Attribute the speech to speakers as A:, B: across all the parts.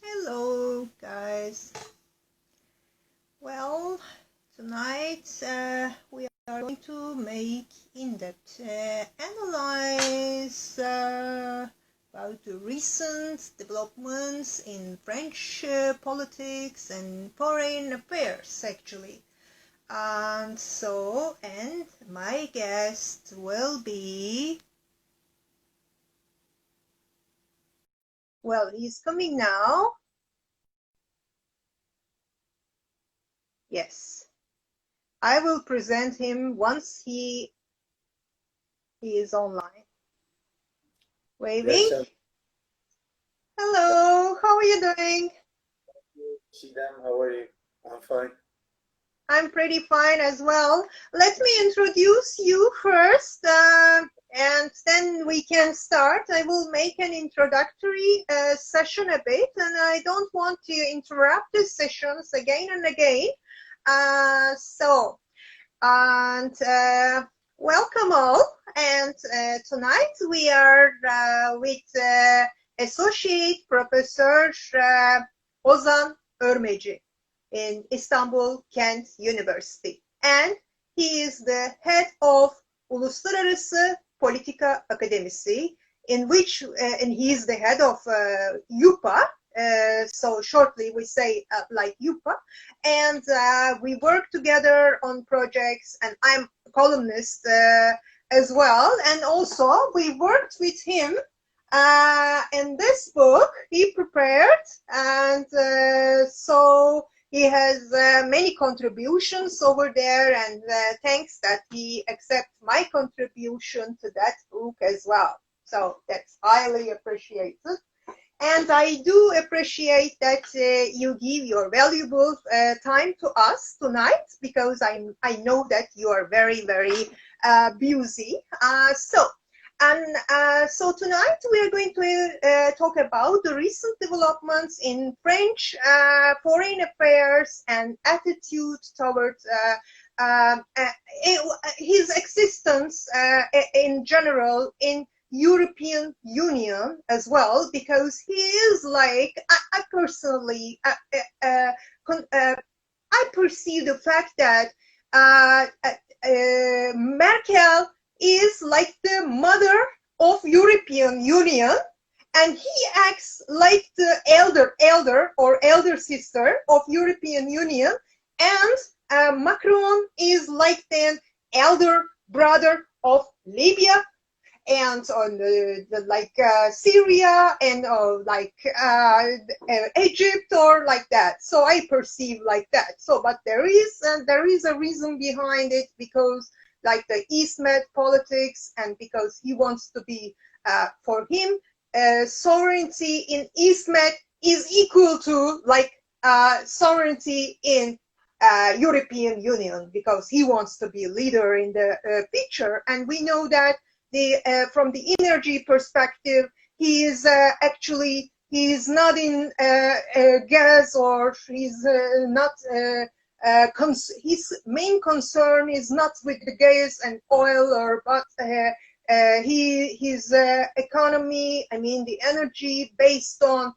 A: Hello, guys. Well, tonight we are going to make in-depth analyze about the recent developments in French politics and foreign affairs, actually. And my guest will be, well, he's coming now. Yes. I will present him once he is online. Waving.
B: Yes,
A: Hello, how are you doing?
B: Ciğdem, how are you? I'm fine.
A: I'm pretty fine as well. Let me introduce you first, and then we can start. I will make an introductory session a bit, and I don't want to interrupt the sessions again and again. Welcome all. And tonight we are with Associate Professor Ozan ORMECI in Istanbul Kent University. And he is the head of Uluslararası Politika Akademisi, in which, and he is the head of UPA, so shortly we say like UPA, and we work together on projects, and I'm a columnist as well, and also we worked with him in this book he prepared, and so he has many contributions over there, and thanks that he accepts my contribution to that book as well. So that's highly appreciated. And I do appreciate that you give your valuable time to us tonight, because I know that you are very, very busy. So tonight we are going to talk about the recent developments in French foreign affairs and attitude towards his existence in general in European Union as well, because he is like, I personally, I perceive the fact that Merkel is like the mother of European Union, and he acts like the elder sister of European Union, and Macron is like the elder brother of Libya, and on Syria, and Egypt, or like that. So I perceive like that. So, but there is a reason behind it, because like the East Med politics, and because he wants to be, for him, sovereignty in East Med is equal to like sovereignty in European Union, because he wants to be a leader in the picture. And we know that from the energy perspective, he is actually, he is not in gas, or he's not his main concern is not with the gas and oil, or but his economy, I mean the energy based on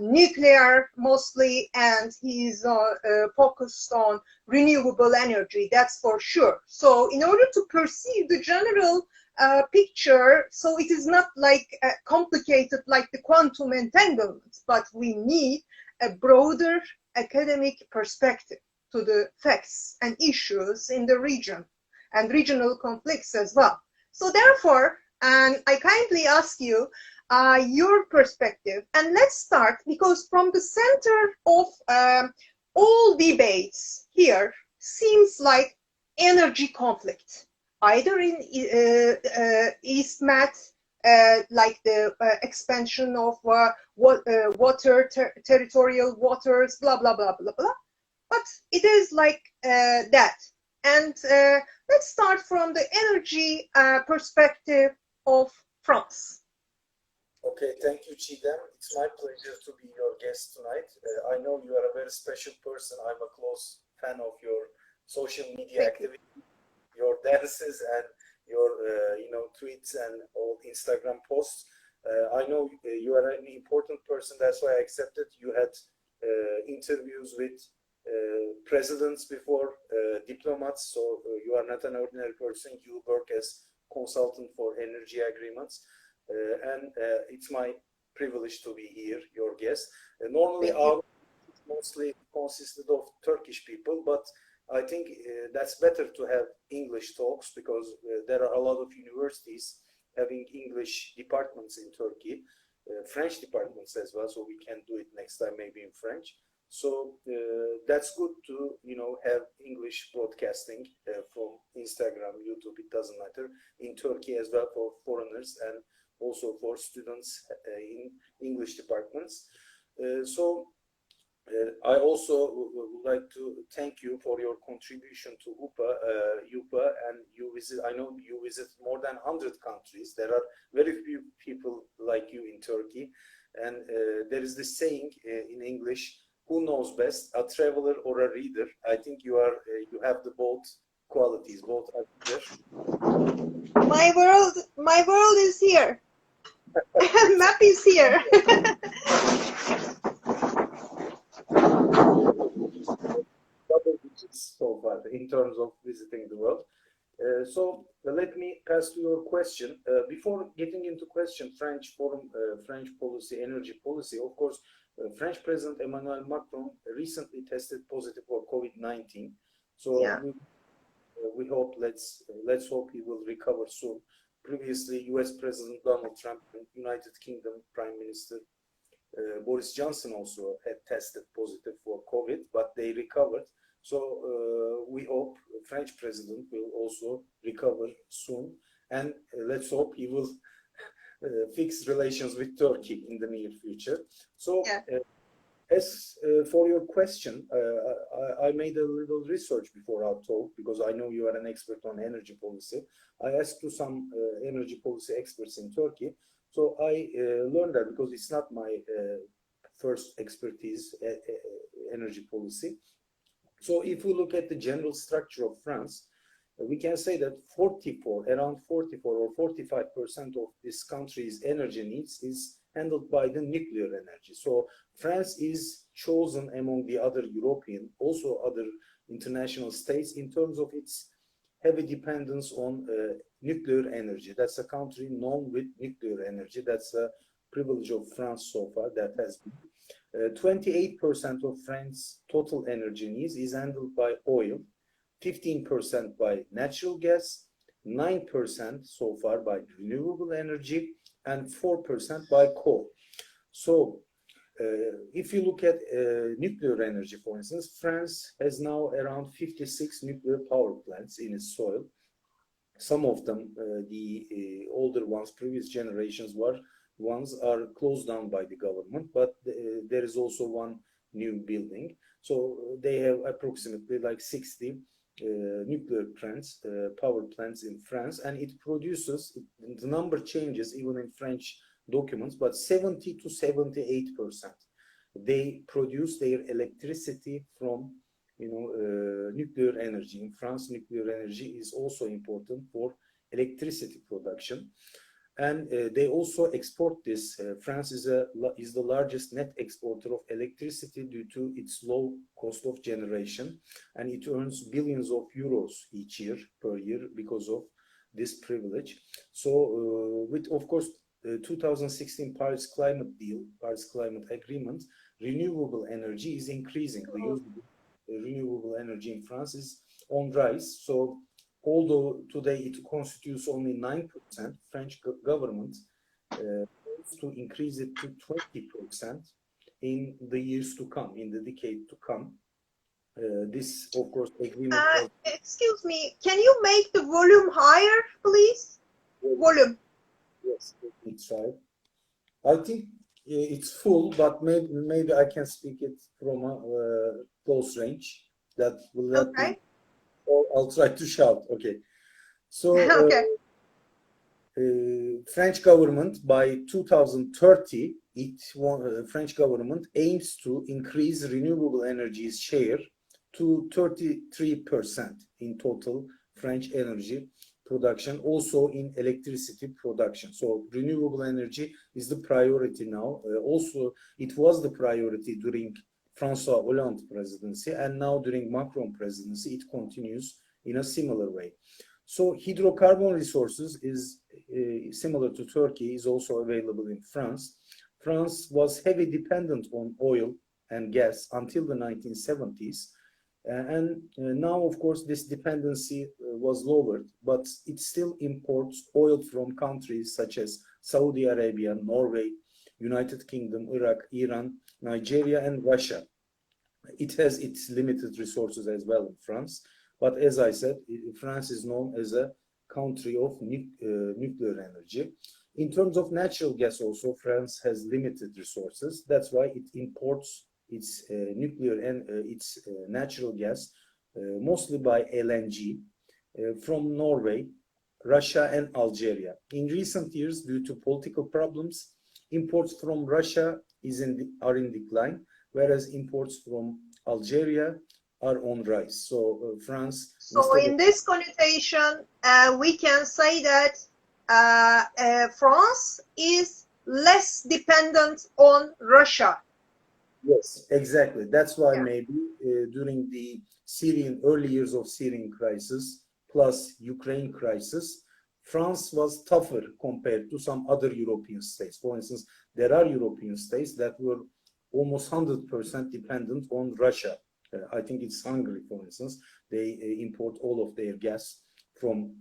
A: nuclear mostly, and he's focused on renewable energy, that's for sure. So in order to perceive the general picture, so it is not like complicated like the quantum entanglement, but we need a broader academic perspective to the facts and issues in the region and regional conflicts as well. So therefore, and I kindly ask you your perspective, and let's start, because from the center of all debates here seems like energy conflict, either in East Med, like the expansion of territorial waters, blah, blah, blah, blah, blah. But it is like that. And let's start from the energy perspective of France.
B: Okay, thank you, Ciğdem. It's my pleasure to be your guest tonight. I know you are a very special person. I'm a close fan of your social media activity, your dances, and your tweets and all Instagram posts. I know you are an important person, that's why I accepted. You had interviews with presidents before, diplomats, so you are not an ordinary person. You work as consultant for energy agreements, and it's my privilege to be here, your guest. Normally our mostly consisted of Turkish people, but I think that's better to have English talks because there are a lot of universities having English departments in Turkey, French departments as well, so we can do it next time maybe in French. So that's good to, you know, have English broadcasting from Instagram, YouTube, it doesn't matter, in Turkey as well for foreigners and also for students in English departments. I also would like to thank you for your contribution to UPA, and you visit, I know you visit more than 100 countries. There are very few people like you in Turkey, and there is this saying in English, who knows best, a traveler or a reader? I think you are, you have the both qualities, both are there.
A: My world is here. Map is here.
B: Double digits so far in terms of visiting the world. So let me pass to your question. Before getting into question, French forum, French policy, energy policy, of course, French President Emmanuel Macron recently tested positive for COVID-19. So yeah. We hope, let's hope he will recover soon. Previously, US President Donald Trump and United Kingdom Prime Minister Boris Johnson also had tested positive for COVID, but they recovered. So we hope French president will also recover soon, and let's hope he will fix relations with Turkey in the near future. So as for your question, I made a little research before our talk because I know you are an expert on energy policy. I asked to some energy policy experts in Turkey. So I learned that because it's not my first expertise, energy policy. So if we look at the general structure of France, we can say that around 44 or 45% of this country's energy needs is handled by the nuclear energy. So France is chosen among the other European, also other international states in terms of its heavy dependence on nuclear energy. That's a country known with nuclear energy. That's a privilege of France so far. That has been 28% of France's total energy needs is handled by oil, 15% by natural gas, 9% so far by renewable energy, and 4% by coal. So if you look at nuclear energy, for instance, France has now around 56 nuclear power plants in its soil. Some of them, the older ones, previous generations ones are closed down by the government, but there is also one new building. So they have approximately like 60 nuclear plants, power plants in France, and it produces, the number changes even in French documents, but 70 to 78%. They produce their electricity from, nuclear energy. In France, nuclear energy is also important for electricity production. And they also export this. France is the largest net exporter of electricity due to its low cost of generation, and it earns billions of euros each year per year because of this privilege. So with, of course, the 2016 Paris Climate Deal, Paris Climate Agreement, renewable energy is increasing. The use of renewable energy in France is on rise. So although today it constitutes only 9%, French government wants to increase it to 20% in the years to come, in the decade to come. This, of course, agreement.
A: Excuse me, can you make the volume higher, please? Volume.
B: Yes, let me try. I think it's full, but maybe I can speak it from a close range. That will help me. Or I'll try to shout. Okay. So
A: okay.
B: French government by 2030, French government aims to increase renewable energy's share to 33% in total French energy production, also in electricity production. So renewable energy is the priority now. Also, it was the priority during Francois Hollande presidency, and now during Macron presidency, it continues in a similar way. So hydrocarbon resources is similar to Turkey, is also available in France. France was heavily dependent on oil and gas until the 1970s. And now, of course, this dependency was lowered, but it still imports oil from countries such as Saudi Arabia, Norway, United Kingdom, Iraq, Iran, Nigeria, and Russia. It has its limited resources as well in France, but as I said, France is known as a country of nuclear energy. In terms of natural gas also, France has limited resources. That's why it imports its nuclear and its natural gas mostly by LNG from Norway, Russia, and Algeria. In recent years, due to political problems, imports from Russia are in decline, whereas imports from Algeria are on rise. So France.
A: So in this connotation, we can say that France is less dependent on Russia.
B: Yes, exactly. That's why maybe during the early years of Syrian crisis plus Ukraine crisis, France was tougher compared to some other European states. For instance, there are European states that were almost 100% dependent on Russia. I think it's Hungary, for instance. They import all of their gas from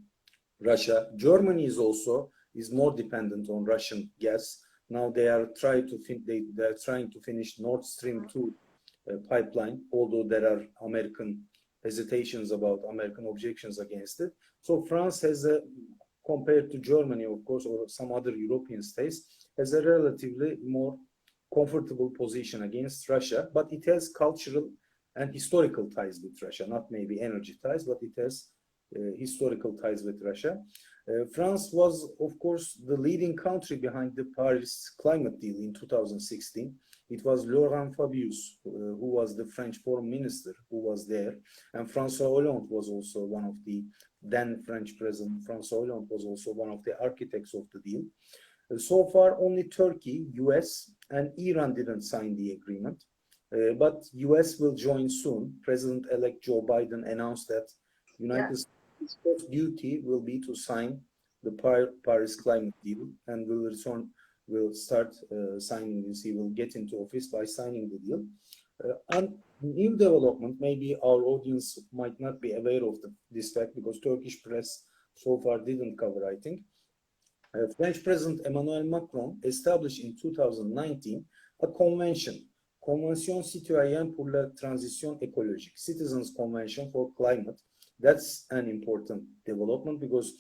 B: Russia. Germany is more dependent on Russian gas. Now they are trying to finish Nord Stream 2 pipeline, although there are American hesitations about American objections against it. So France has compared to Germany, of course, or some other European states, has a relatively more comfortable position against Russia, but it has cultural and historical ties with Russia, not maybe energy ties, but it has historical ties with Russia. France was, of course, the leading country behind the Paris climate deal in 2016. It was Laurent Fabius, who was the French foreign minister, who was there. And Francois Hollande was also one of the, then French president, Francois Hollande was also one of the architects of the deal. So far, only Turkey, US, and Iran didn't sign the agreement. But US will join soon. President-elect Joe Biden announced that United States' first duty will be to sign the Paris climate deal, and will start signing this. He will get into office by signing the deal. And new development, maybe our audience might not be aware of this fact because Turkish press so far didn't cover, I think. French President Emmanuel Macron established in 2019 a convention, Convention citoyenne pour la transition écologique, Citizens Convention for Climate. That's an important development because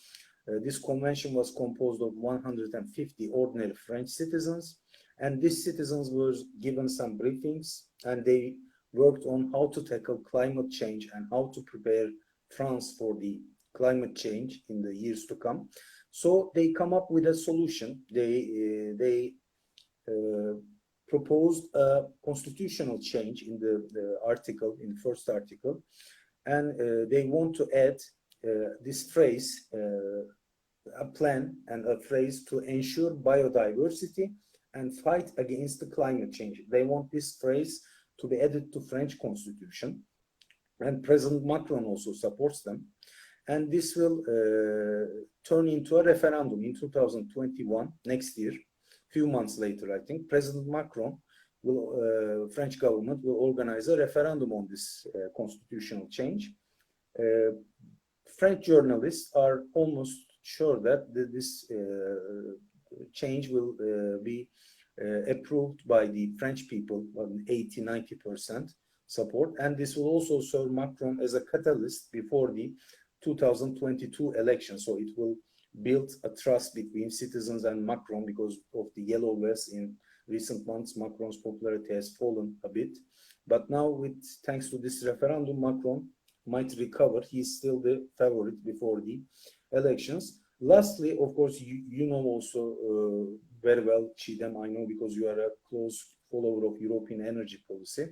B: this convention was composed of 150 ordinary French citizens, and these citizens were given some briefings, and they worked on how to tackle climate change and how to prepare France for the climate change in the years to come. So they come up with a solution. They proposed a constitutional change in the article, in the first article, and they want to add this phrase, a plan and a phrase to ensure biodiversity and fight against the climate change. They want this phrase to be added to French constitution, and President Macron also supports them. And this will turn into a referendum in 2021, next year, few months later, I think. President Macron will, French government will organize a referendum on this constitutional change. French journalists are almost sure that this change will be approved by the French people, 80–90% support, and this will also serve Macron as a catalyst before the 2022 election. So it will build a trust between citizens and Macron because of the yellow vest. In recent months, Macron's popularity has fallen a bit, but now thanks to this referendum, Macron might recover. He's still the favorite before the elections. Lastly, of course, you know also very well, Ciğdem, I know because you are a close follower of European energy policy.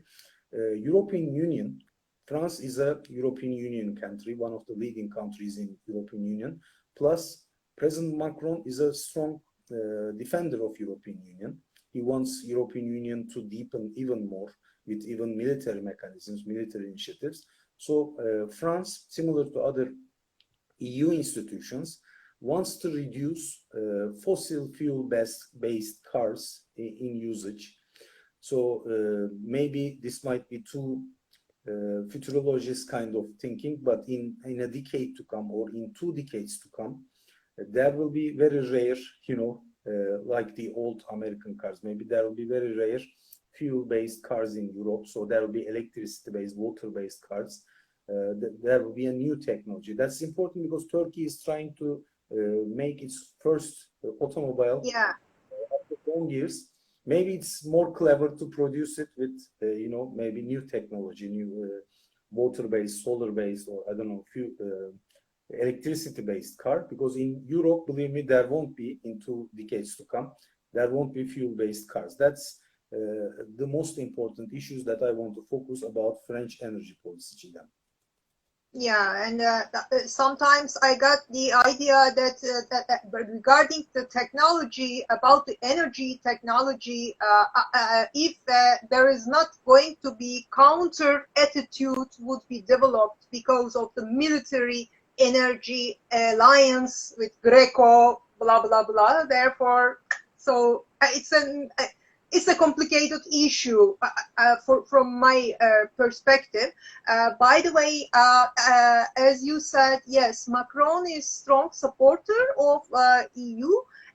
B: European Union, France is a European Union country, one of the leading countries in European Union. Plus, President Macron is a strong defender of European Union. He wants European Union to deepen even more with even military mechanisms, military initiatives. So France, similar to other EU institutions, wants to reduce fossil fuel-based cars in usage. So maybe this might be too futurologist kind of thinking, but in a decade to come or in 2 decades to come, there will be very rare, like the old American cars, maybe there will be very rare fuel-based cars in Europe. So there will be electricity-based, water-based cars. There will be a new technology. That's important because Turkey is trying to make its first automobile after long years. Maybe it's more clever to produce it with, maybe new technology, new water-based, solar-based, or I don't know, electricity-based car. Because in Europe, believe me, there won't be, in 2 decades to come, there won't be fuel-based cars. That's the most important issues that I want to focus about French energy policy, Ciğdem.
A: Yeah, and sometimes I got the idea that regarding the technology, about the energy technology, if there is not going to be counter attitude would be developed because of the military energy alliance with Greco, blah, blah, blah. Therefore, so it's a complicated issue from my perspective. By the way, as you said, yes, Macron is strong supporter of EU,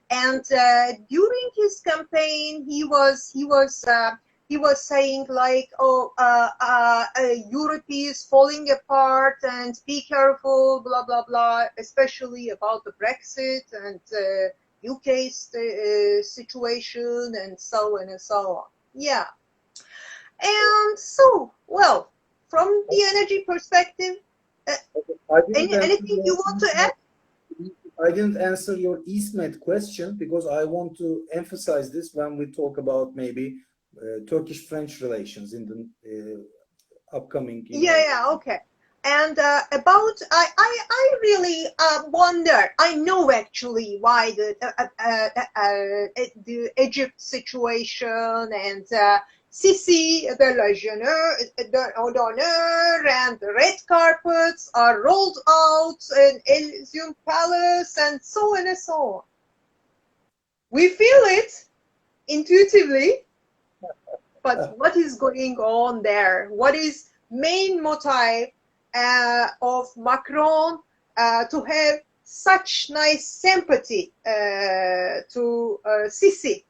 A: and during his campaign, he was saying like, Europe is falling apart and be careful, blah blah blah, especially about the Brexit and UK's situation and so on and so on. Yeah. And so, well, from the energy perspective, anything you want to add?
B: I didn't answer your EastMed question because I want to emphasize this when we talk about maybe Turkish-French relations in the upcoming.
A: Okay. And about, I really wonder, I know actually why the Egypt situation and Sisi, the d'honneur, and the red carpets are rolled out in Elysium Palace and so on and so on. We feel it intuitively, but what is going on there? What is main motive of Macron to have such nice sympathy to Sisi?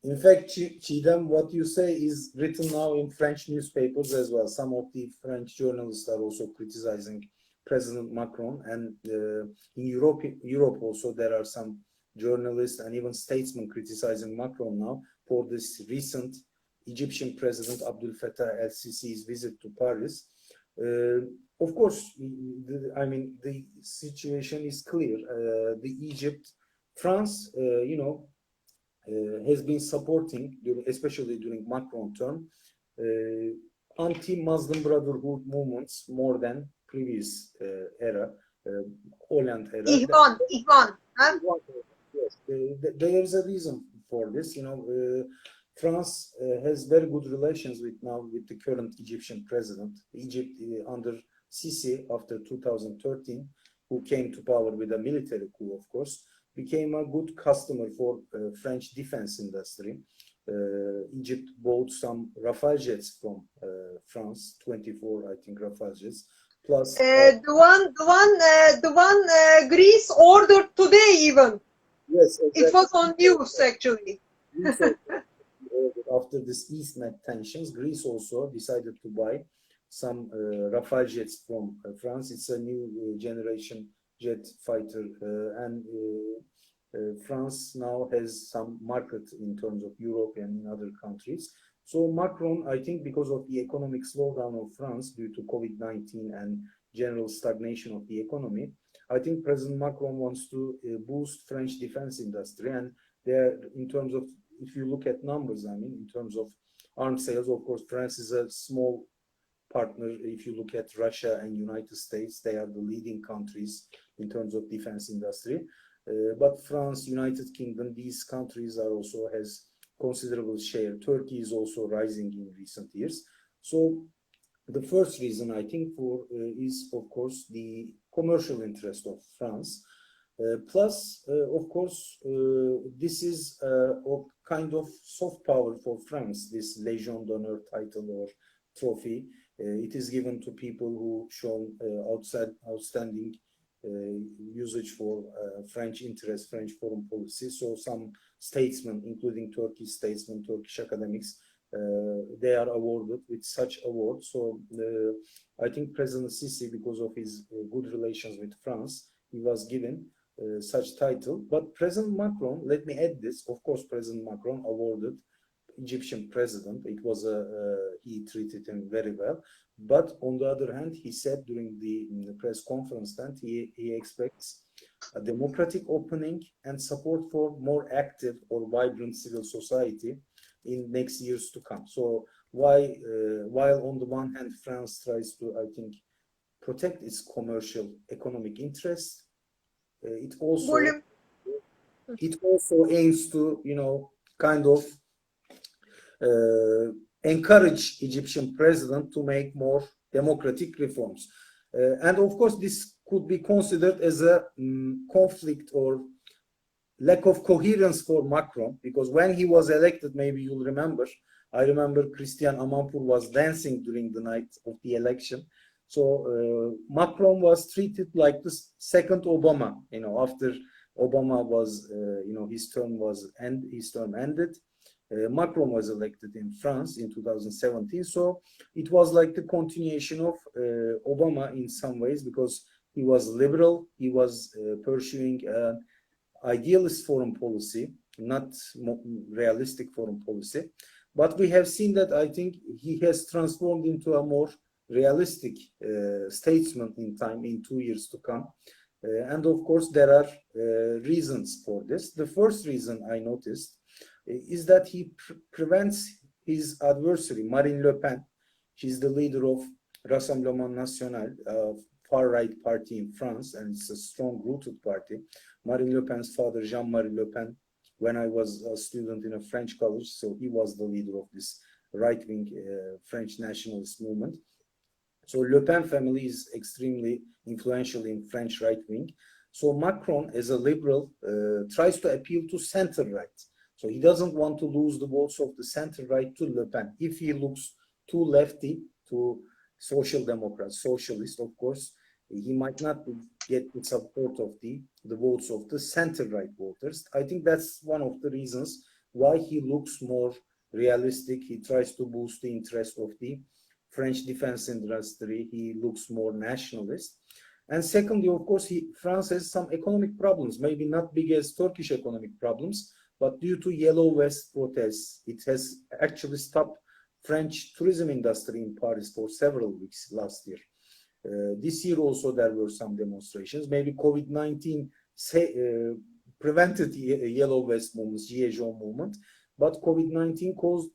B: In fact, Ciğdem, what you say is written now in French newspapers as well. Some of the French journalists are also criticizing President Macron, and in Europe also there are some journalists and even statesmen criticizing Macron now for this recent Egyptian President Abdel Fattah el-Sisi's visit to Paris. Of course, the situation is clear. France, has been supporting, especially during Macron term, anti-Muslim Brotherhood movements more than previous era, Hollande era.
A: İhvan, huh?
B: Yes, there is a reason for this. France has very good relations with the current Egyptian president. Egypt under Sisi after 2013, who came to power with a military coup, of course, became a good customer for French defense industry. Egypt bought some Rafale jets from France, 24, I think, Rafale jets. Plus, the one
A: Greece ordered today even.
B: Yes, exactly.
A: It was on news actually.
B: After this EastMed tensions, Greece also decided to buy some Rafale jets from France. It's a new generation jet fighter, and France now has some market in terms of Europe and in other countries. So Macron, I think because of the economic slowdown of France due to COVID-19 and general stagnation of the economy, I think President Macron wants to boost French defense industry. And there, in terms of, if you look at numbers, in terms of arms sales, of course, France is a small partner. If you look at Russia and United States, they are the leading countries in terms of defense industry. But France, United Kingdom, these countries are also has considerable share. Turkey is also rising in recent years. So the first reason I think for is of course the commercial interest of France. Plus, of course, this is a kind of soft power for France, this Légion d'honneur title or trophy. It is given to people who show outstanding usage for French interest, French foreign policy. So some statesmen, including Turkish statesmen, Turkish academics, they are awarded with such awards. So I think President Sisi, because of his good relations with France, he was given such title. But President Macron, let me add this, of course, President Macron awarded Egyptian president. It was he treated him very well. But on the other hand, he said during the press conference that he expects a democratic opening and support for more active or vibrant civil society in next years to come. So while on the one hand France tries to, I think, protect its commercial economic interests, it also aims to, you know, kind of encourage Egyptian president to make more democratic reforms. And of course, this could be considered as a conflict or lack of coherence for Macron, because when he was elected, maybe you'll remember, I remember Christian Amanpour was dancing during the night of the election. So Macron was treated like the second Obama, you know, after Obama was, you know, his term ended. Macron was elected in France in 2017. So it was like the continuation of Obama in some ways, because he was liberal, he was pursuing idealist foreign policy, not realistic foreign policy. But we have seen that I think he has transformed into a more realistic statesman in 2 years to come. And of course, there are reasons for this. The first reason I noticed is that he prevents his adversary, Marine Le Pen. She's the leader of Rassemblement National, a far-right party in France, and it's a strong-rooted party. Marine Le Pen's father, Jean-Marie Le Pen, when I was a student in a French college, so he was the leader of this right-wing French nationalist movement. So Le Pen family is extremely influential in French right-wing. So Macron, as a liberal, tries to appeal to center-right. So he doesn't want to lose the votes of the center-right to Le Pen. If he looks too lefty, to social democrats, socialist, of course, he might not get the support of the votes of the center-right voters. I think that's one of the reasons why he looks more realistic. He tries to boost the interest of the French defense industry. He looks more nationalist. And secondly, of course, France has some economic problems, maybe not big as Turkish economic problems, but due to Yellow Vest protests, it has actually stopped French tourism industry in Paris for several weeks last year. This year also there were some demonstrations. Maybe COVID-19 prevented the Yellow Vest movement, Gilets jaunes movement, but COVID-19 caused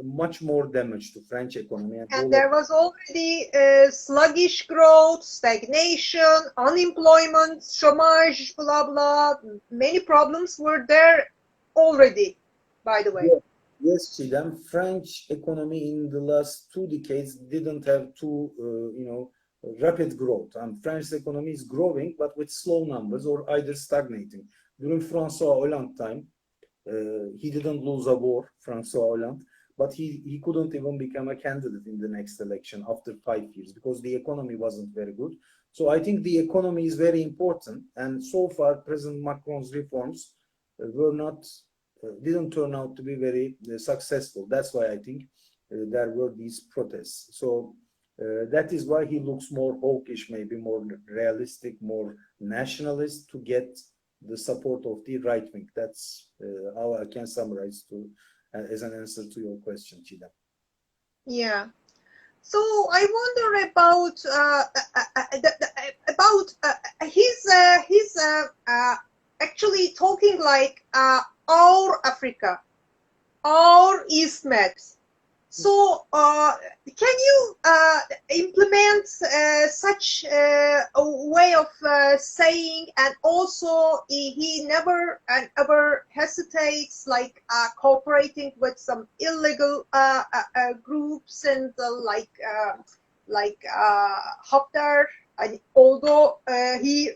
B: much more damage to French economy.
A: And there was already sluggish growth, stagnation, unemployment, chômage, blah, blah. Many problems were there already, by the way.
B: Yeah. Yes, Ciğdem, French economy in the last 2 decades didn't have too, you know, rapid growth. And French economy is growing, but with slow numbers or either stagnating. During François Hollande time, he didn't lose a war, François Hollande, but he couldn't even become a candidate in the next election after 5 years because the economy wasn't very good. So I think the economy is very important. And so far, President Macron's reforms didn't turn out to be very successful. That's why I think there were these protests. So that is why he looks more hawkish, maybe more realistic, more nationalist to get the support of the right wing. That's how I can summarize as an answer to your question, Ciğdem.
A: Yeah. So I wonder about his actually talking like our Africa, our East Med. So, can you implement such a way of saying, and also he never and ever hesitates, like cooperating with some illegal groups and like Haftar. And although he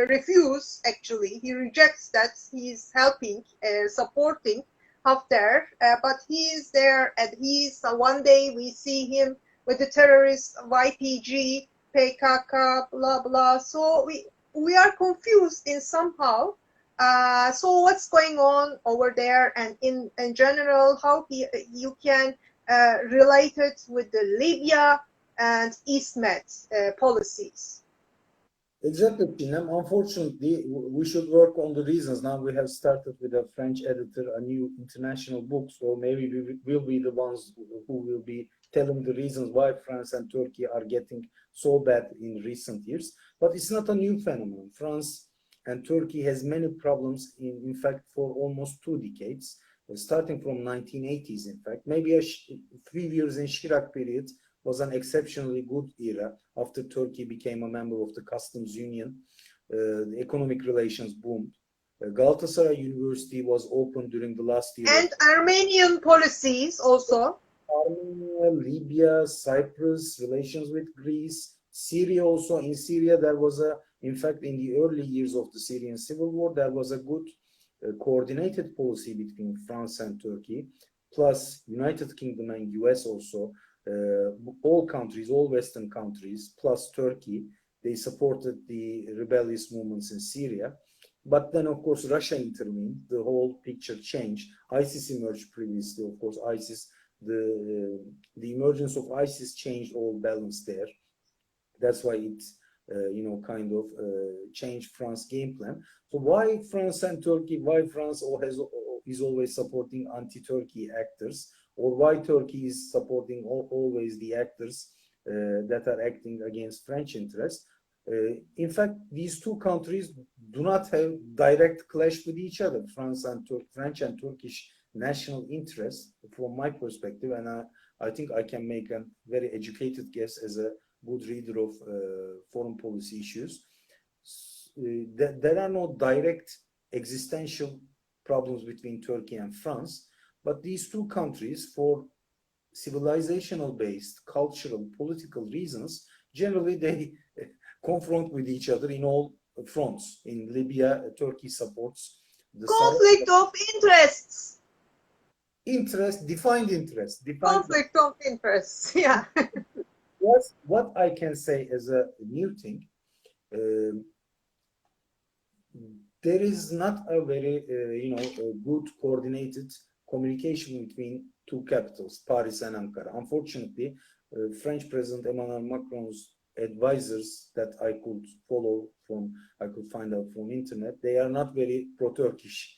A: refused, actually, he rejects that he's helping, supporting Haftar, but he is there, and he's one day we see him with the terrorists YPG, PKK, blah blah. So we are confused in somehow. So what's going on over there, and in general, how you can relate it with the Libya and East-Med policies?
B: Exactly, Ciğdem. Unfortunately, we should work on the reasons. Now we have started with a French editor, a new international book, so maybe we will be the ones who will be telling the reasons why France and Turkey are getting so bad in recent years. But it's not a new phenomenon. France and Turkey has many problems, in fact, for almost 2 decades, starting from 1980s, in fact. Maybe a few years in Chirac period was an exceptionally good era after Turkey became a member of the customs union. The economic relations boomed. Galatasaray University was opened during the last year.
A: And Armenian policies also.
B: Armenia, Libya, Cyprus, relations with Greece, Syria also. In Syria, there was in fact, in the early years of the Syrian civil war, there was a good coordinated policy between France and Turkey, plus United Kingdom and US also. All countries, all Western countries, plus Turkey, they supported the rebellious movements in Syria. But then, of course, Russia intervened. The whole picture changed. ISIS emerged previously. Of course, ISIS, the emergence of ISIS changed all balance there. That's why it, kind of changed France's game plan. So why France and Turkey? Why France is always supporting anti-Turkey actors? Or why Turkey is supporting always the actors that are acting against French interests? In fact, these two countries do not have direct clash with each other. French and Turkish national interests, from my perspective, and I think I can make a very educated guess as a good reader of foreign policy issues. There are no direct existential problems between Turkey and France. But these two countries, for civilizational-based, cultural, political reasons, generally they confront with each other in all fronts. In Libya, Turkey supports the
A: conflict of interests.
B: Defined interest.
A: Conflict of interests, yeah.
B: What I can say as a new thing, there is not a very, a good coordinated communication between two capitals, Paris and Ankara. Unfortunately, French President Emmanuel Macron's advisors that I could find out from internet, they are not very pro-Turkish.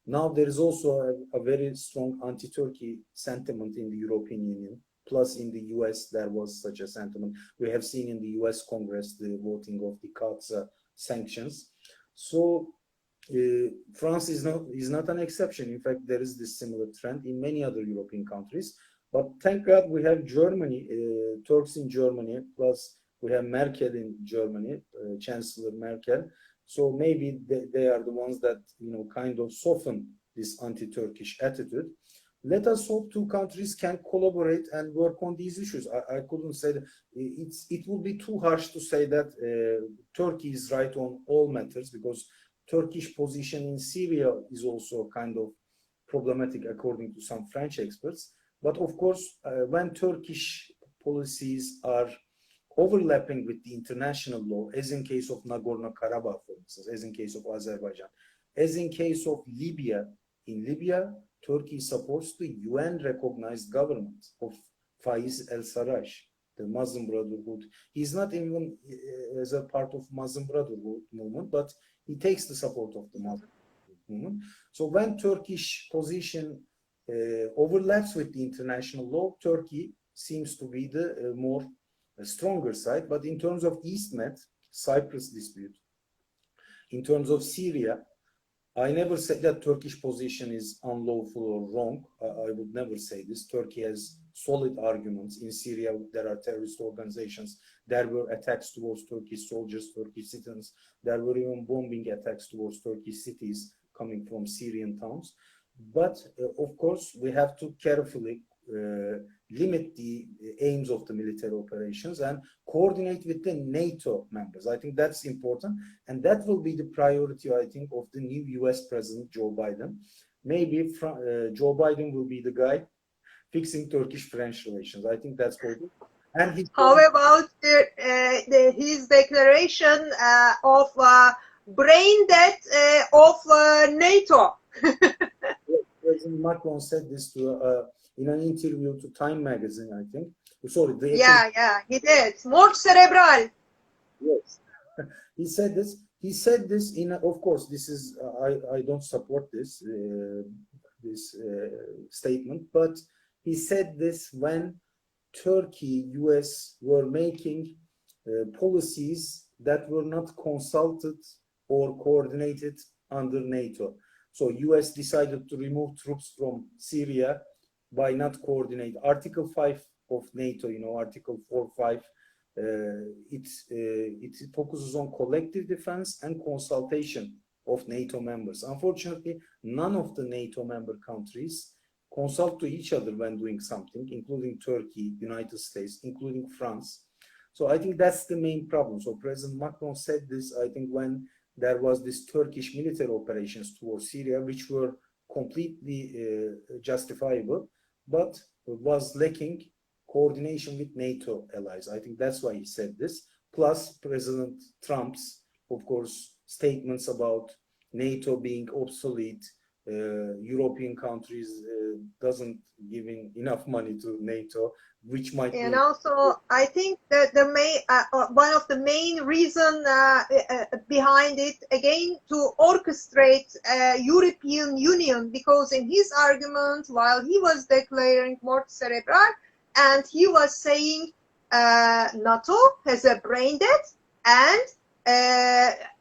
B: Now there is also a very strong anti-Turkey sentiment in the European Union. Plus in the US, there was such a sentiment. We have seen in the US Congress the voting of the CAATSA sanctions. So France is not an exception. In fact, there is this similar trend in many other European countries. But thank God we have Germany, Turks in Germany, plus we have Merkel in Germany, Chancellor Merkel. So maybe they are the ones that kind of soften this anti-Turkish attitude. Let us hope two countries can collaborate and work on these issues. I couldn't say that it would be too harsh to say that Turkey is right on all matters, because Turkish position in Syria is also kind of problematic according to some French experts. But of course, when Turkish policies are overlapping with the international law, as in case of Nagorno-Karabakh, for instance, as in case of Azerbaijan, as in case of Libya, in Libya, Turkey supports the UN-recognized government of Faiz el-Sarraj, the Muslim Brotherhood. He's not even as a part of Muslim Brotherhood movement, but he takes the support of the Muslim movement. So when Turkish position overlaps with the international law, Turkey seems to be the stronger side. But in terms of East Med, Cyprus dispute, in terms of Syria, I never said that Turkish position is unlawful or wrong. I would never say this. Turkey has solid arguments. In Syria, there are terrorist organizations. There were attacks towards Turkish soldiers, Turkish citizens. There were even bombing attacks towards Turkish cities coming from Syrian towns. But of course, we have to carefully limit the aims of the military operations and coordinate with the NATO members. I think that's important, and that will be the priority, I think, of the new US President Joe Biden. Maybe Joe Biden will be the guy fixing Turkish-French relations. I think that's important. And
A: how about his declaration of brain death of NATO?
B: President Macron said this to in an interview to Time magazine, I think. Sorry,
A: yeah, he did. Mort cerebral.
B: Yes, he said this. He said this in. Of course, this is. I don't support this statement, but he said this when Turkey, US were making policies that were not consulted or coordinated under NATO. So US decided to remove troops from Syria by not coordinate. Article 5 of NATO, Article 4.5, it focuses on collective defense and consultation of NATO members. Unfortunately, none of the NATO member countries consult to each other when doing something, including Turkey, United States, including France. So I think that's the main problem. So President Macron said this, I think, when there was this Turkish military operations towards Syria, which were completely justifiable, but was lacking coordination with NATO allies. I think that's why he said this. Plus President Trump's, of course, statements about NATO being obsolete, European countries doesn't giving enough money to NATO, which might.
A: And also, I think that the main one of the main reason behind it again to orchestrate European Union, because in his argument, while he was declaring mort cerebral, and he was saying NATO has a brain death, and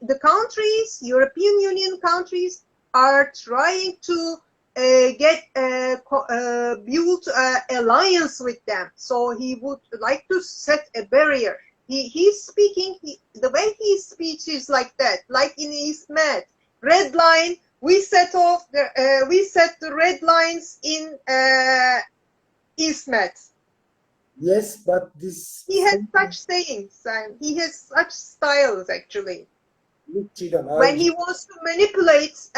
A: the countries, European Union countries, are trying to build alliance with them. So he would like to set a barrier. He's speaking, the way he speaks is like that, like in East Med. Red line, we set the red lines in East Med.
B: Yes, but this...
A: He has such sayings, and he has such styles, actually.
B: Ciğdem,
A: when he wants to manipulate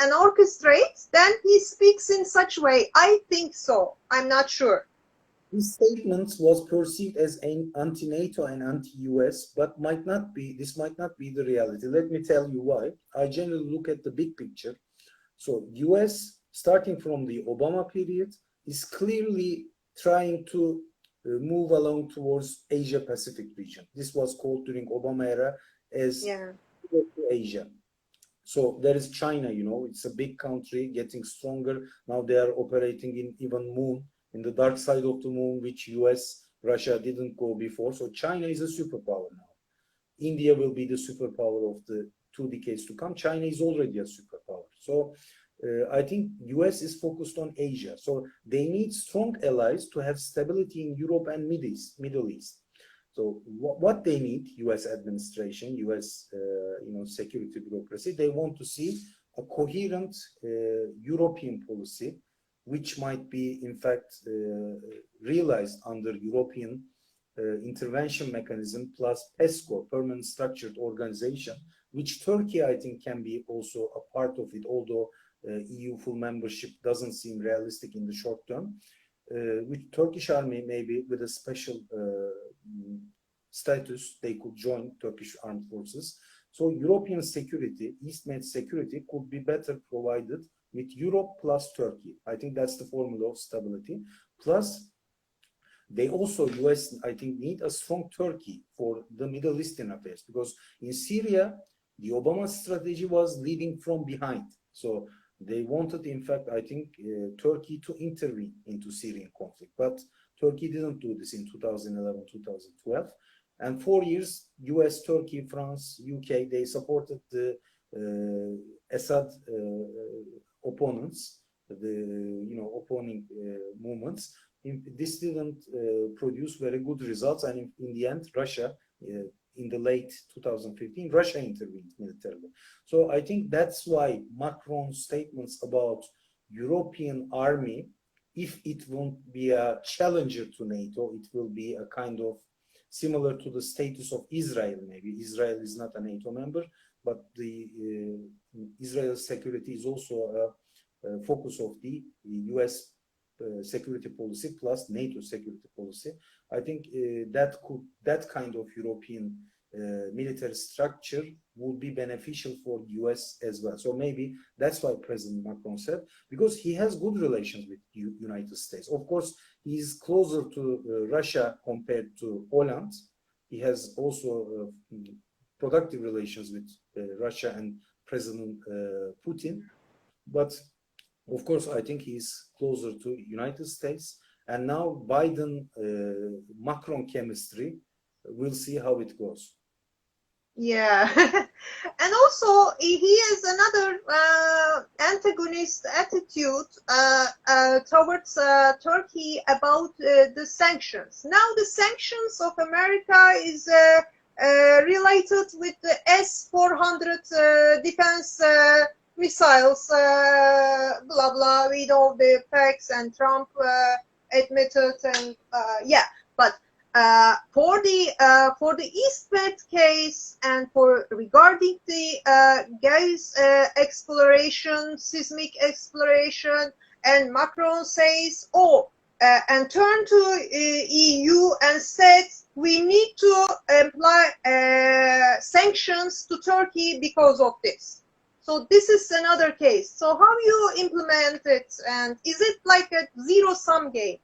A: and orchestrate, then he speaks in such way. I think so. I'm not sure.
B: This statement was perceived as an anti-NATO and anti-US, but this might not be the reality. Let me tell you why. I generally look at the big picture. So US, starting from the Obama period, is clearly trying to move along towards Asia-Pacific region. This was called during Obama era as Asia. So there is China, it's a big country getting stronger. Now they are operating in even moon, in the dark side of the moon, which US, Russia didn't go before. So China is a superpower now. India will be the superpower of the 2 decades to come. China is already a superpower. So I think US is focused on Asia. So they need strong allies to have stability in Europe and Middle East. So what they need, US administration, US security bureaucracy, they want to see a coherent European policy, which might be in fact realized under European intervention mechanism plus PESCO, permanent structured organization, which Turkey, I think, can be also a part of it, although EU full membership doesn't seem realistic in the short term. With Turkish army, maybe with a special status, they could join Turkish armed forces. So European security, East Med security, could be better provided with Europe plus Turkey. I think that's the formula of stability. Plus, they also, US, I think, need a strong Turkey for the Middle Eastern affairs, because in Syria, the Obama strategy was leading from behind. So they wanted, in fact, I think, Turkey to intervene into Syrian conflict. But Turkey didn't do this in 2011, 2012. And 4 years, US, Turkey, France, UK, they supported the Assad opponents, the opposing movements. This didn't produce very good results, and in the end, Russia, in the late 2015, Russia intervened militarily. So I think that's why Macron's statements about European army, if it won't be a challenger to NATO, it will be a kind of similar to the status of Israel. Maybe Israel is not a NATO member, but the Israel's security is also a focus of the US security policy plus NATO security policy. I think that kind of European military structure would be beneficial for the US as well. So maybe that's why President Macron said, because he has good relations with the United States. Of course, he's closer to Russia compared to Poland. He has also productive relations with Russia and President Putin. But of course, I think he's closer to United States. And now Biden-Macron chemistry, we'll see how it goes.
A: Yeah. And also he has another antagonist attitude towards Turkey about the sanctions. Now the sanctions of America is related with the S-400 defense missiles, blah blah. We know the facts, and Trump admitted, and yeah. But for the East-Med case and for regarding the gas exploration, seismic exploration, and Macron says, and turned to EU and said we need to apply sanctions to Turkey because of this. So this is another case. So how you implement it, and is it like a zero-sum game?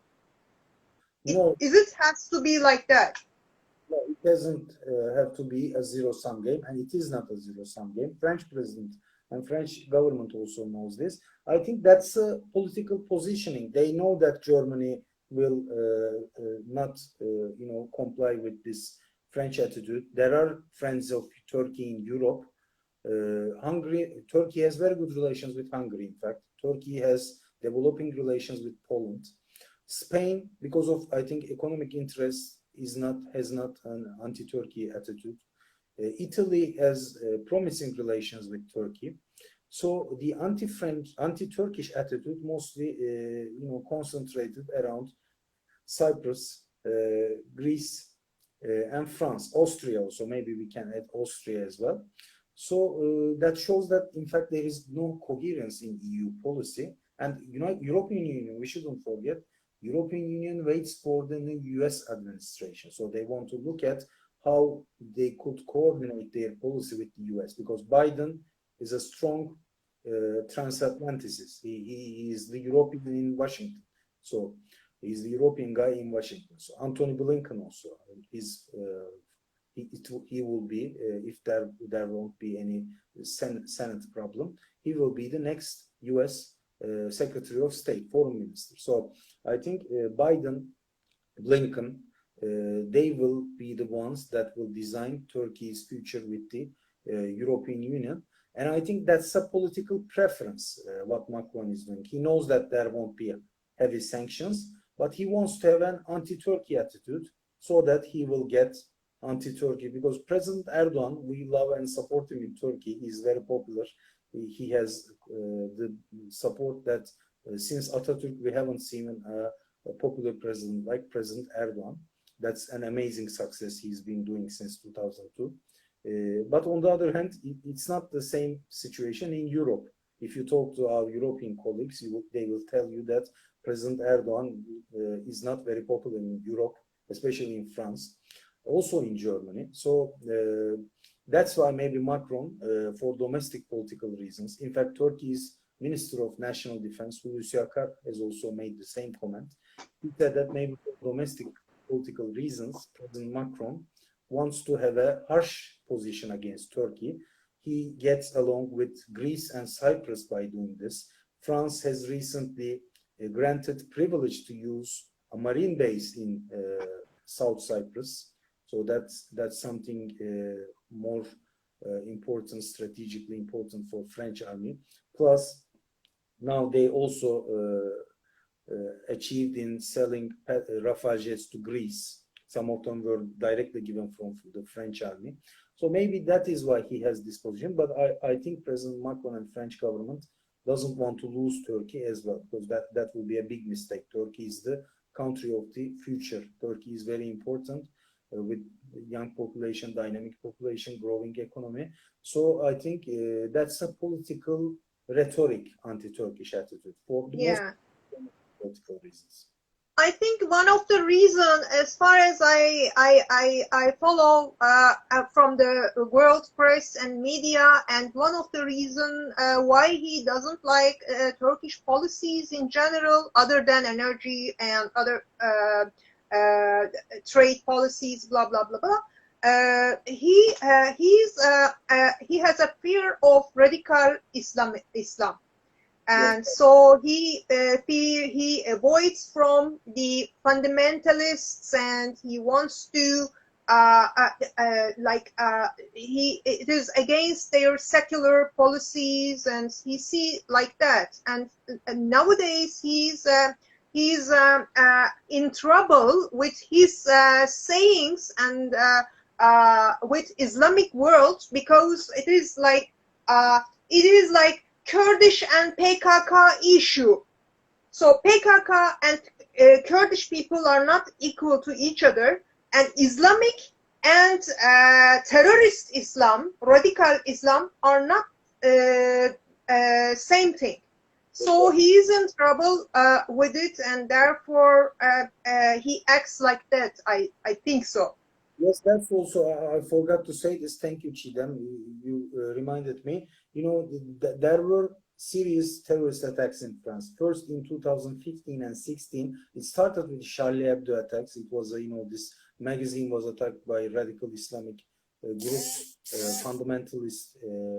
B: No,
A: Has to be like that?
B: No, it doesn't have to be a zero-sum game, and it is not a zero-sum game. French president and French government also knows this. I think that's a political positioning. They know that Germany will not, comply with this French attitude. There are friends of Turkey in Europe. Turkey has very good relations with Hungary. In fact, Turkey has developing relations with Poland. Spain, because of, I think, economic interest, has not an anti-Turkey attitude. Italy has promising relations with Turkey. So the anti-Turkish attitude mostly, concentrated around Cyprus, Greece, and France, Austria also. Maybe we can add Austria as well. So that shows that, in fact, there is no coherence in EU policy. And European Union, we shouldn't forget, European Union waits for the new US administration. So they want to look at how they could coordinate their policy with the US, because Biden is a strong transatlanticist. He is the European in Washington. So he's the European guy in Washington. So Antony Blinken also, he will be, if there won't be any Senate problem, he will be the next US Secretary of State, Foreign Minister. So I think Biden, Blinken, they will be the ones that will design Turkey's future with the European Union. And I think that's a political preference, what Macron is doing. He knows that there won't be heavy sanctions, but he wants to have an anti-Turkey attitude so that he will get anti-Turkey, because President Erdogan, we love and support him in Turkey. He's very popular. He has the support that since Atatürk, we haven't seen a popular president like President Erdogan. That's an amazing success he's been doing since 2002. But on the other hand, it's not the same situation in Europe. If you talk to our European colleagues, they will tell you that President Erdogan is not very popular in Europe, especially in France, also in Germany. So that's why maybe Macron, for domestic political reasons, in fact, Turkey's Minister of National Defense, Hulusi Akar, has also made the same comment. He said that maybe for domestic political reasons, President Macron wants to have a harsh position against Turkey. He gets along with Greece and Cyprus by doing this. France has recently granted privilege to use a marine base in South Cyprus. So that's something more important, strategically important for French army. Plus, now they also achieved in selling Rafale jets to Greece. Some of them were directly given from the French army. So maybe that is why he has this position. But I think President Macron and French government doesn't want to lose Turkey as well, because that will be a big mistake. Turkey is the country of the future. Turkey is very important with young population, dynamic population, growing economy. So I think that's a political rhetoric, anti-Turkish attitude for the most political reasons.
A: I think one of the reasons, as far as I follow from the world press and media, and one of the reasons why he doesn't like Turkish policies in general, other than energy and other trade policies, blah blah blah blah. He has a fear of radical Islam. And so he avoids from the fundamentalists, and he wants to it is against their secular policies, and he see like that. And nowadays he's in trouble with his sayings and with Islamic world, because it is like Kurdish and PKK issue. So PKK and Kurdish people are not equal to each other, and Islamic and terrorist Islam, radical Islam, are not same thing. So he is in trouble with it, and therefore he acts like that. I think so.
B: Yes, that's also, I forgot to say this. Thank you, Ciğdem. You reminded me. You know, there were serious terrorist attacks in France. First in 2015 and 16, it started with Charlie Hebdo attacks. It was, this magazine was attacked by radical Islamic groups, fundamentalist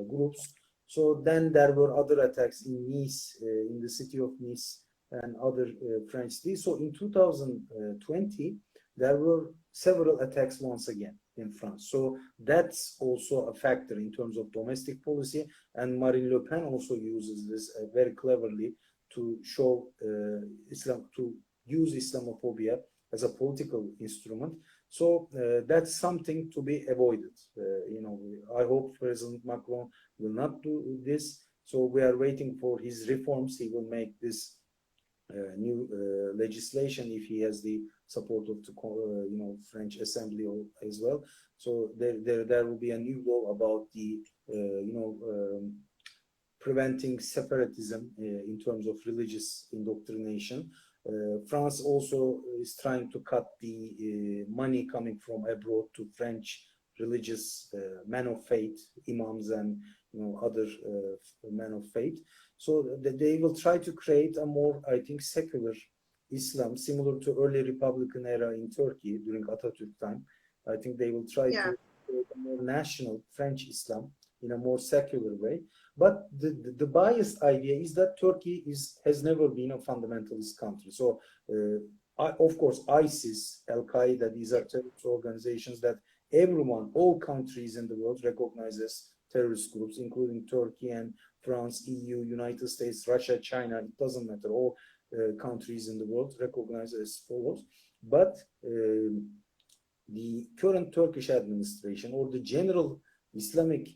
B: groups. So then there were other attacks in Nice, in the city of Nice, and other French cities. So in 2020, there were several attacks once again in France. So that's also a factor in terms of domestic policy. And Marine Le Pen also uses this very cleverly to show Islam, to use Islamophobia as a political instrument. So that's something to be avoided. I hope President Macron will not do this. So we are waiting for his reforms. He will make this new legislation if he has the support of the French Assembly as well. So there will be a new law about the preventing separatism in terms of religious indoctrination. France also is trying to cut the money coming from abroad to French religious men of faith, imams and other men of faith. So they will try to create a more, I think, secular Islam, similar to early Republican era in Turkey during Atatürk time. I think they will try to create a more national French Islam in a more secular way. But the biased idea is that Turkey has never been a fundamentalist country. So, of course, ISIS, Al-Qaeda, these are terrorist organizations that everyone, all countries in the world recognize as terrorist groups, including Turkey and France, EU, United States, Russia, China. It doesn't matter. All countries in the world recognize as follows. But the current Turkish administration, or the general Islamic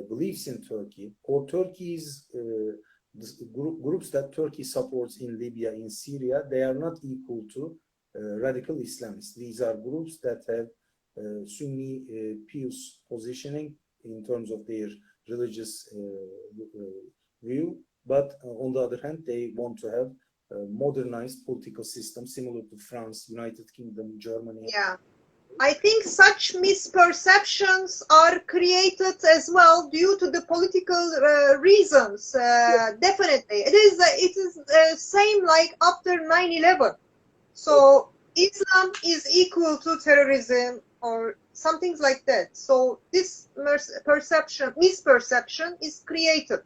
B: beliefs in Turkey, or Turkey's groups that Turkey supports in Libya, in Syria, they are not equal to radical Islamists. These are groups that have Sunni pious positioning in terms of their religious view, but on the other hand, they want to have a modernized political system similar to France, United Kingdom, Germany.
A: Yeah. I think such misperceptions are created as well due to the political reasons. Definitely, it is same like after 9/11. So Islam is equal to terrorism or something like that. So this misperception is created.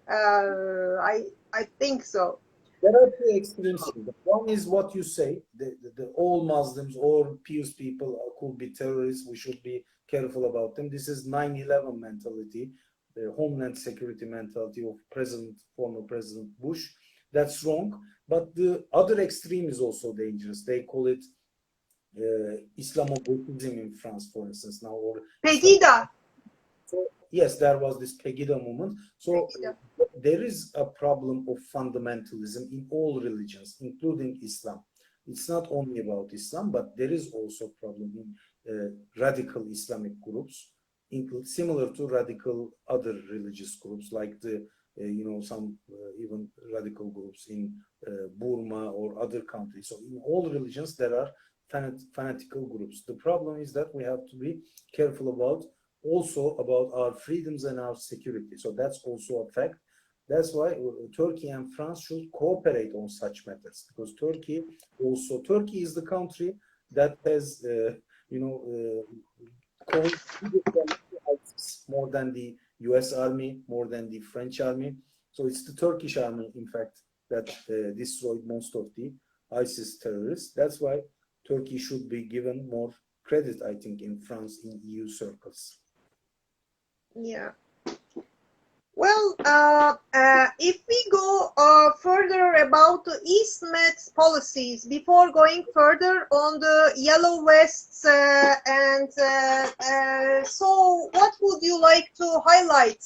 A: I think so.
B: There are two extremes. One is what you say, the all Muslims or pious people could be terrorists, we should be careful about them. This is 9/11 mentality, the homeland security mentality of former President Bush. That's wrong. But the other extreme is also dangerous. They call it Islamophobism in France, for instance, now. Or
A: Pegida.
B: so, yes, there was this Pegida movement. So
A: Pegida.
B: there is a problem of fundamentalism in all religions, including Islam. It's not only about Islam, but there is also a problem in radical Islamic groups, similar to radical other religious groups, like the some even radical groups in Burma or other countries. So in all religions there are fanatical groups. The problem is that we have to be careful about our freedoms and our security. So that's also a fact. That's why Turkey and France should cooperate on such matters, because Turkey is the country that has more than the US Army, more than the French Army. So it's the Turkish army, in fact, that destroyed most of the ISIS terrorists. That's why Turkey should be given more credit, I think, in France, in EU circles.
A: Yeah. Well, if we go further about the East Med's policies, before going further on the Yellow Vests, so what would you like to highlight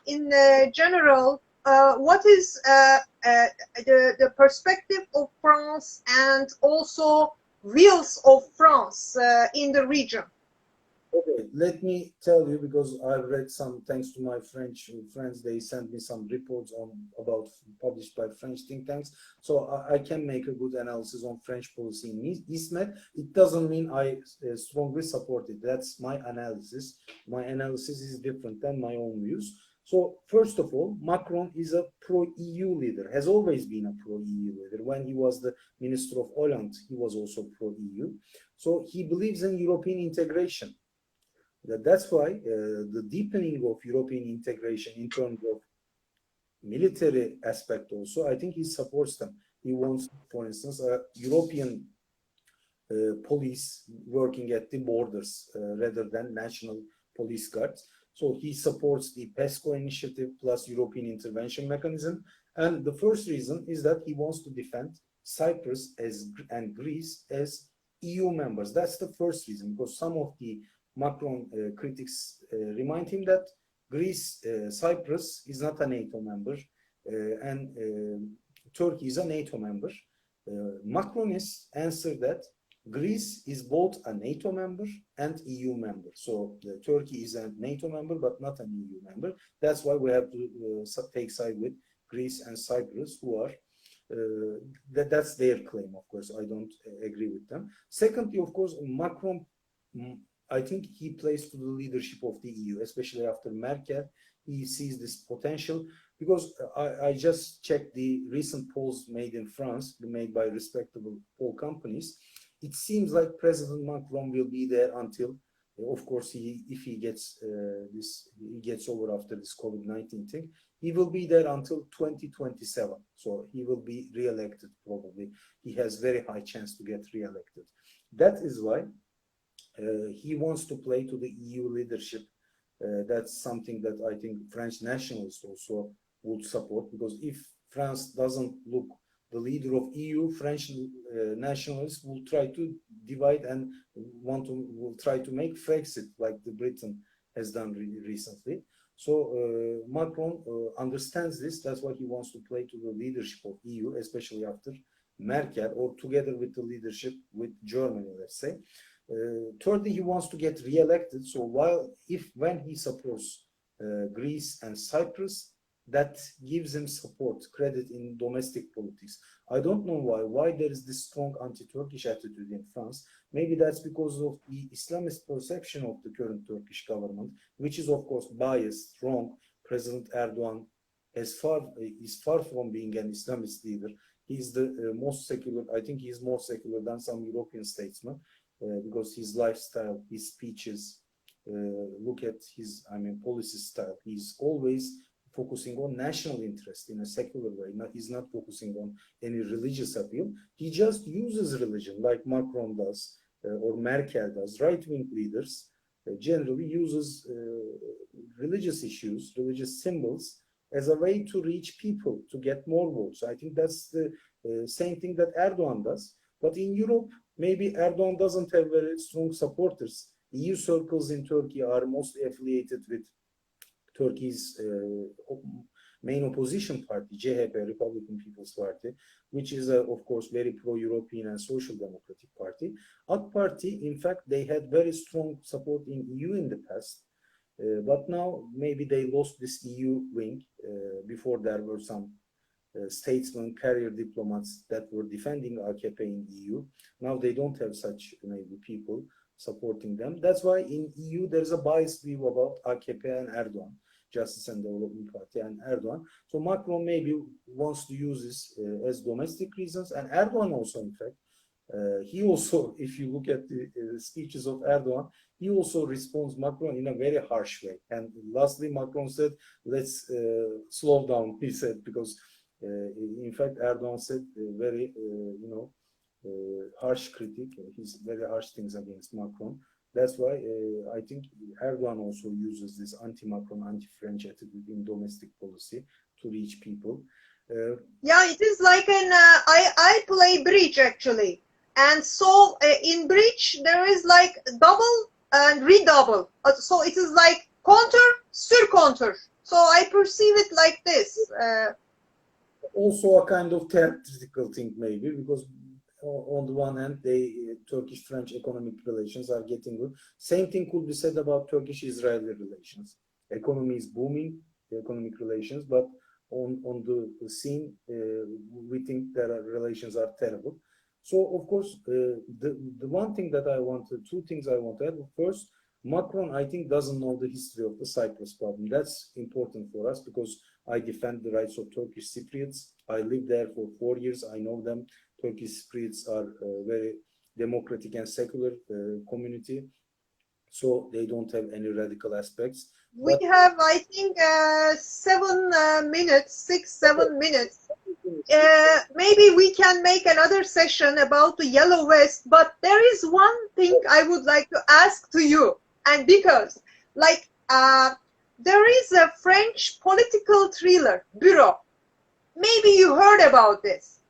A: in general? What is the perspective of France and also views of France in the region?
B: Okay, let me tell you, because I've read some, thanks to my French friends, they sent me some reports published by French think tanks. So I can make a good analysis on French policy in East Med. It doesn't mean I strongly support it. That's my analysis. My analysis is different than my own views. So first of all, Macron is a pro-EU leader, has always been a pro-EU leader. When he was the minister of Hollande, he was also pro-EU. So he believes in European integration. That's why the deepening of European integration in terms of military aspect also, I think he supports them. He wants, for instance, a European police working at the borders rather than national police guards. So he supports the PESCO initiative plus European intervention mechanism. And the first reason is that he wants to defend Cyprus and Greece as EU members. That's the first reason, because some of the Macron critics remind him that Cyprus is not a NATO member and Turkey is a NATO member. Macronists answer that Greece is both a NATO member and EU member. So Turkey is a NATO member but not an EU member. That's why we have to take side with Greece and Cyprus, who are that's their claim. Of course, I don't agree with them. Secondly, of course, Macron, I think he plays to the leadership of the EU, especially after Merkel. He sees this potential, because I just checked the recent polls made in France, made by respectable poll companies. It seems like President Macron will be there until, of course, if he gets over after this COVID-19 thing, he will be there until 2027. So he will be re-elected probably. He has very high chance to get re-elected. That is why he wants to play to the EU leadership. That's something that I think French nationalists also would support, because if France doesn't look the leader of EU, French nationalists will try to divide and will try to make Brexit like the Britain has done recently. So Macron understands this. That's why he wants to play to the leadership of EU, especially after Merkel, or together with the leadership with Germany, let's say. Thirdly, he wants to get re-elected. So when he supports Greece and Cyprus, that gives him support, credit in domestic politics. I don't know why there is this strong anti-Turkish attitude in France. Maybe that's because of the Islamist perception of the current Turkish government, which is of course biased, wrong. President Erdogan is far from being an Islamist leader. He's the most secular. I think he's more secular than some European statesmen, because his lifestyle, his speeches, look at his, policy style. He's always focusing on national interest in a secular way. He's not focusing on any religious appeal. He just uses religion like Macron does or Merkel does, right-wing leaders, generally uses religious issues, religious symbols, as a way to reach people, to get more votes. I think that's the same thing that Erdogan does. But in Europe, maybe Erdogan doesn't have very strong supporters. EU circles in Turkey are mostly affiliated with Turkey's main opposition party, CHP, Republican People's Party, which is, of course, very pro-European and social democratic party. AK Party, in fact, they had very strong support in EU in the past. But now maybe they lost this EU wing. Before there were some statesmen, career diplomats that were defending AKP in EU. Now they don't have such maybe people supporting them. That's why in EU there's a biased view about AKP and Erdogan, Justice and Development Party and Erdogan. So Macron maybe wants to use this as domestic reasons, and Erdogan also, in fact, he also, if you look at the speeches of Erdogan, he also responds Macron in a very harsh way. And lastly, Macron said, let's slow down, he said, because in fact, Erdogan said very, harsh critic, his very harsh things against Macron. That's why I think Erdogan also uses this anti-Macron, anti-French attitude in domestic policy to reach people.
A: Yeah, it is like I play bridge actually. And so in bridge, there is like double and redouble. So it is like counter, sur counter. So I perceive it like this.
B: Also a kind of theatrical thing maybe, because on the one hand, Turkish-French economic relations are getting good. Same thing could be said about Turkish-Israeli relations. Economy is booming, the economic relations, but on the scene, we think that our relations are terrible. So, of course, the one thing that two things I want to add. First, Macron, I think, doesn't know the history of the Cyprus problem. That's important for us because I defend the rights of Turkish Cypriots. I lived there for 4 years. I know them. Turkish Cypriots are a very democratic and secular community. So they don't have any radical aspects.
A: We have, I think, 7 minutes, 6-7 minutes. Maybe we can make another session about the Yellow Vest, but there is one thing I would like to ask to you. And because, like, there is a French political thriller, Bureau. Maybe you heard about this.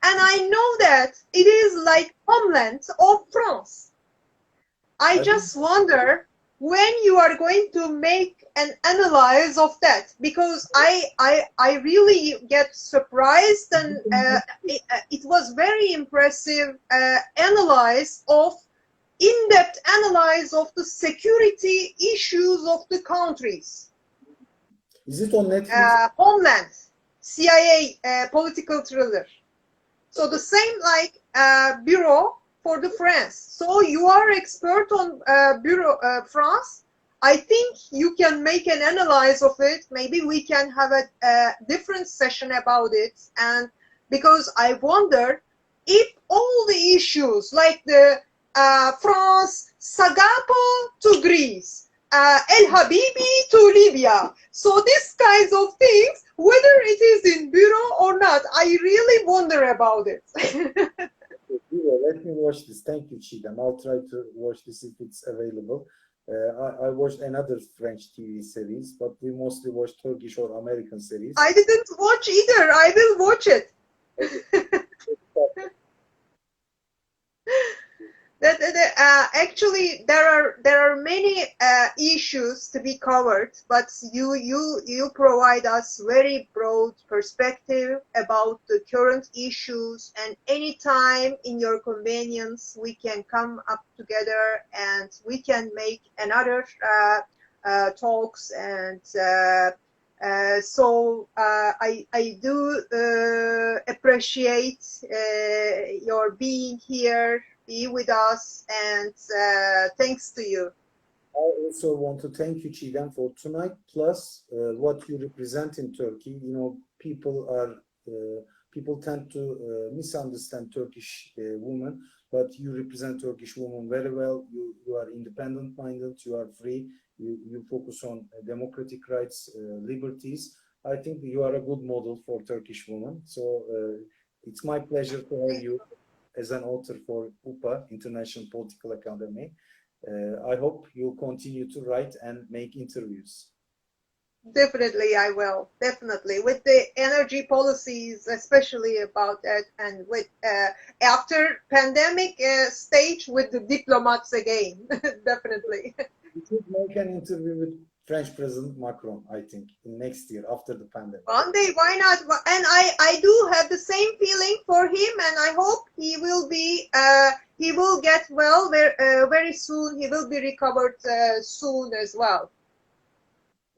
A: And I know that it is like homeland of France. I just wonder when you are going to make an analysis of that, because I really get surprised, and it was very impressive in-depth analysis of the security issues of the countries.
B: Is it on Netflix?
A: Homeland, CIA political thriller. So the same like Bureau for the France. So you are expert on Bureau France. I think you can make an analysis of it. Maybe we can have a different session about it. And because I wonder if all the issues like the France, Sagapo to Greece, El Habibi to Libya. So these kinds of things, whether it is in Bureau or not, I really wonder about it.
B: Let me watch this. Thank you, Ciğdem. I'll try to watch this if it's available. I watched another French TV series, but we mostly watch Turkish or American series.
A: I didn't watch either. I will watch it. Actually, there are many issues to be covered, but you provide us very broad perspective about the current issues, and anytime in your convenience we can come up together and we can make another talks. And so I do appreciate your being here, be with us, and thanks to you.
B: I also want to thank you, Ciğdem, for tonight, plus what you represent in Turkey. You know, people tend to misunderstand Turkish women, but you represent Turkish women very well. You are independent-minded, you are free, you focus on democratic rights, liberties. I think you are a good model for Turkish women. So it's my pleasure to have you as an author for UPA, International Political Academy. I hope you'll continue to write and make interviews.
A: Definitely, I will. Definitely, with the energy policies, especially about that, and with after pandemic stage with the diplomats again. Definitely.
B: We should make an interview with French President Macron, I think, in next year after the pandemic.
A: One day, why not? And I do have the same feeling for him, and I hope he will be he will get well very soon. He will be recovered soon as well.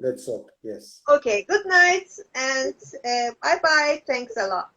B: Let's hope, yes.
A: Okay, good night and bye bye. Thanks a lot.